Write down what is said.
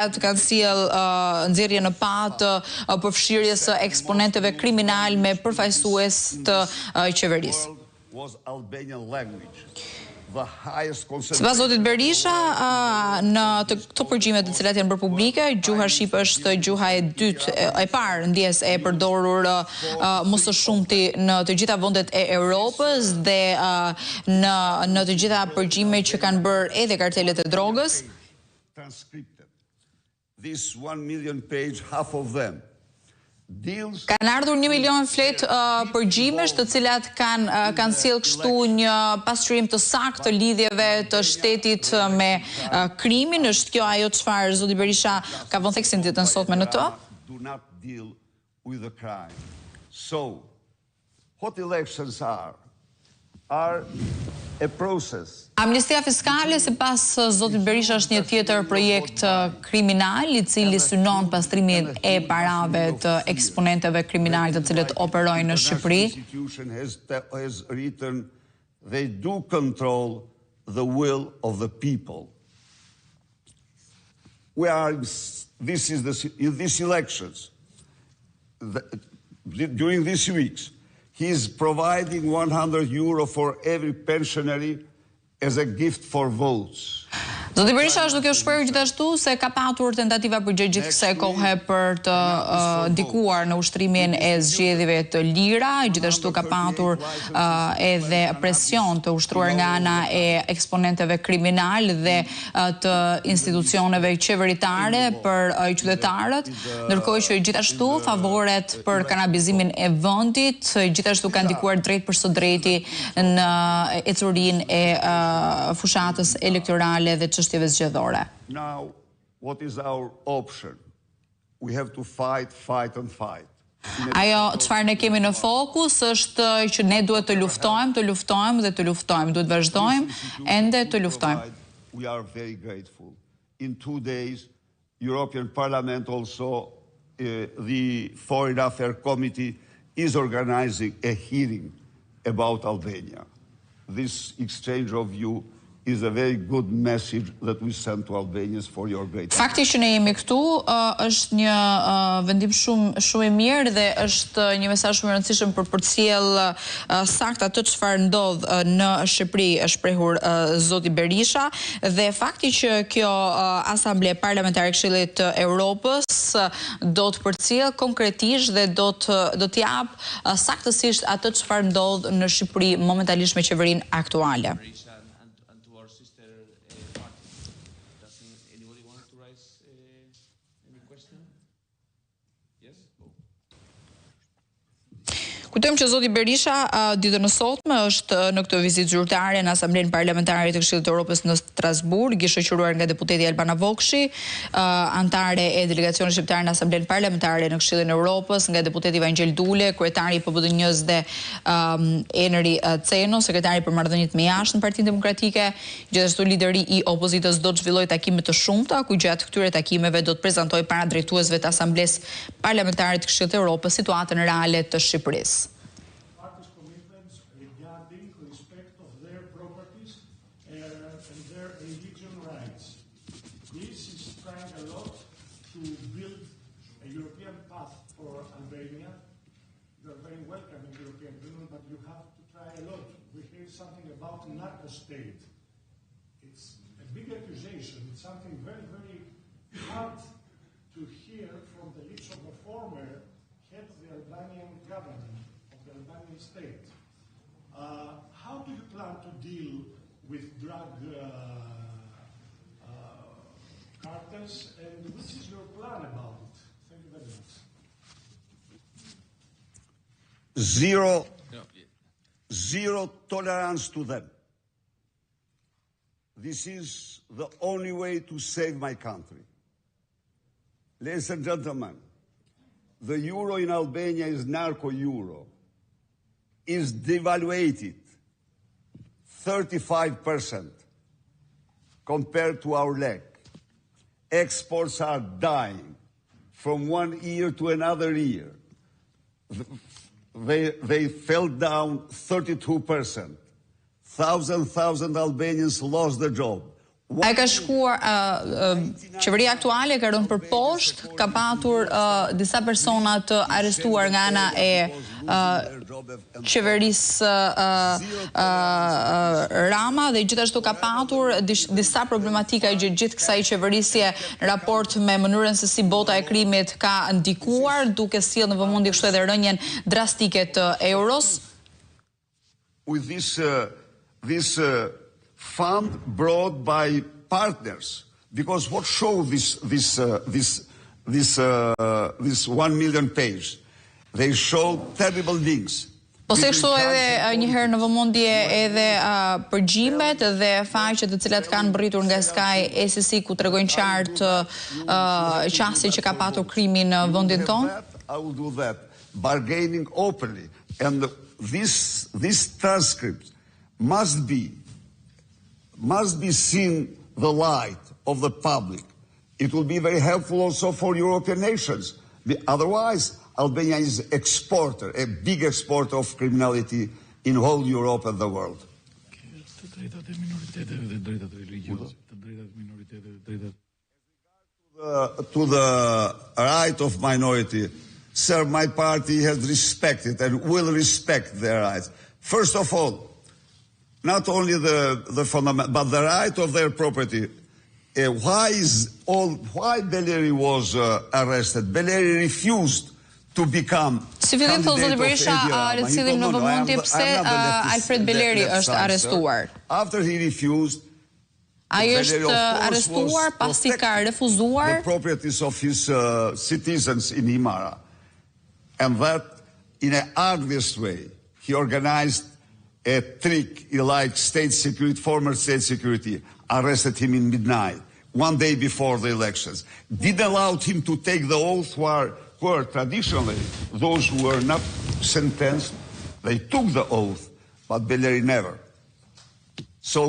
kanë sjell nxjerrje në patë përfshirjes së eksponentëve kriminal me përfaqësues të qeverisë. Sipas zotit Berisha, në këto përgjime të cilat janë bërë publike, gjuha shqipe është gjuha e dytë, e parë ndjes e përdorur më së shumti në të gjitha vendet e Europës dhe në të gjitha përgjime që kanë bërë edhe kartelet e drogës. This 1 million page, half of them. Kanë ardhur 1 milion flet përgjimesh të cilat kanë sjell kështu një pasqyrim të saktë të lidhjeve të shtetit me krimin. Është kjo ajo çfarë zoti Berisha ka vënë theksin ditën sotme në të? Do not deal with the crime. So, what elections are a process. Amnistia fiskale, sipas zotit Berisha, është një tjetër projekt kriminal i cili synon pastrimin e parave të eksponentëve kriminal të cilët operojnë në Shqipëri. Has written, they do control the will of the people. In these elections, during these weeks, he is providing €100 for every pensionary as a gift for votes. Zoti Berisha është duke u shprehur gjithashtu se ka patur tentativa përgjigje kësaj kohe për të ndikuar në ushtrimin e zgjedhjeve të lira, gjithashtu ka patur edhe presion të ushtruar nga ana e eksponentëve kriminal dhe të institucioneve qeveritare për qytetarët, ndërkohë që gjithashtu favoret për kanabizimin e vendit gjithashtu kanë ndikuar drejt për së drejti në ecurinë e fushatës elektorale dhe çështjeve zgjedhore. Now, what is our option? We have to fight and fight. Ajo çfarë ne kemi në fokus është që ne duhet të luftojmë dhe të luftojmë, duhet vazhdojmë ende të luftojmë. We are very grateful. In 2 days, European Parliament also, the Foreign Affairs Committee is organizing a hearing about Albania. This exchange of view is a very good message that we send to Albanians for your great. Fakti që ne jemi këtu është një vendim shumë i mirë dhe është një mesazh shumë i rëndësishëm për përcjell saktë atë çfarë ndodh në Shqipëri, është shprehur zoti Berisha, dhe fakti që kjo Asamble Parlamentare e Këshillit të Evropës do të përcjell konkretisht dhe do të jap saktësisht atë çfarë ndodh në Shqipëri momentalisht me qeverinë aktuale. Kujtojmë që zoti Berisha ditën e sotme është në këtë vizitë zyrtare në Asamblenë Parlamentare të Këshillit të Evropës në Strasburg, i shoqëruar nga deputeti Albana Vokshi, antare e delegacionit shqiptar në Asamblenë Parlamentare në Këshillin e Evropës, nga deputeti Vangel Dule, kryetari i PBD-s dhe Eneri Ceno, sekretari për marrëdhëniet me jashtën në Partinë Demokratike. Gjithashtu lideri i opozitës do të zhvillojë takime të shumta, ku gjatë këtyre takimeve do të prezantojë para drejtuesve të Asamblesë Parlamentare të Këshillit të Evropës situatën reale të Shqipërisë. State. It's a big accusation. It's something very, very hard to hear from the lips of the former head of the Albanian government, of the Albanian state. How do you plan to deal with drug cartels, and what is your plan about it? Thank you very much. Zero tolerance to them. This is the only way to save my country. Ladies and gentlemen, the euro in Albania is narco-euro, is devaluated 35% compared to our lek. Exports are dying from one year to another year. They fell down 32%. Thousand Albanians lost their job. Ai ka shkuar, qeveria aktuale ka rënë për poshtë, ka patur disa persona të arrestuar nga ana e qeverisë Rama dhe gjithashtu ka patur disa problematika gjithë kësaj qeverisje në raport me mënyrën se si bota e krimit ka ndikuar, duke sjellë në vëmendje kështu edhe rënjen drastike të euros. With this fund brought by partners, because what show this 1 million page? They show terrible links. Po se kështu edhe njëherë në vëmendje edhe përgjimet dhe faqet të cilat kanë mbërritur nga Sky SSC ku tregojnë qartë qasjen që ka patur krimi në vendin tonë. I will do that, bargaining openly, and this transcript must be seen the light of the public. It will be very helpful also for European nations. Otherwise, Albania is a big exporter of criminality in whole Europe and the world. To the right of minority, sir, my party has respected and will respect their rights. First of all, not only the fundamental, but the right of their property. Why Beleri was arrested? Beleri refused to become Si fillim thotë zoti Berisha, le të sillim në vëmendje pse Alfred Beleri është arrestuar. After he refused, ai është arrestuar pasi ka refuzuar the properties of his citizens in Himara, and that in an obvious way he organized a trick like former state security, arrested him in midnight, 1 day before the elections, didn't allow him to take the oath where traditionally those who were not sentenced, they took the oath, but Beleri never. So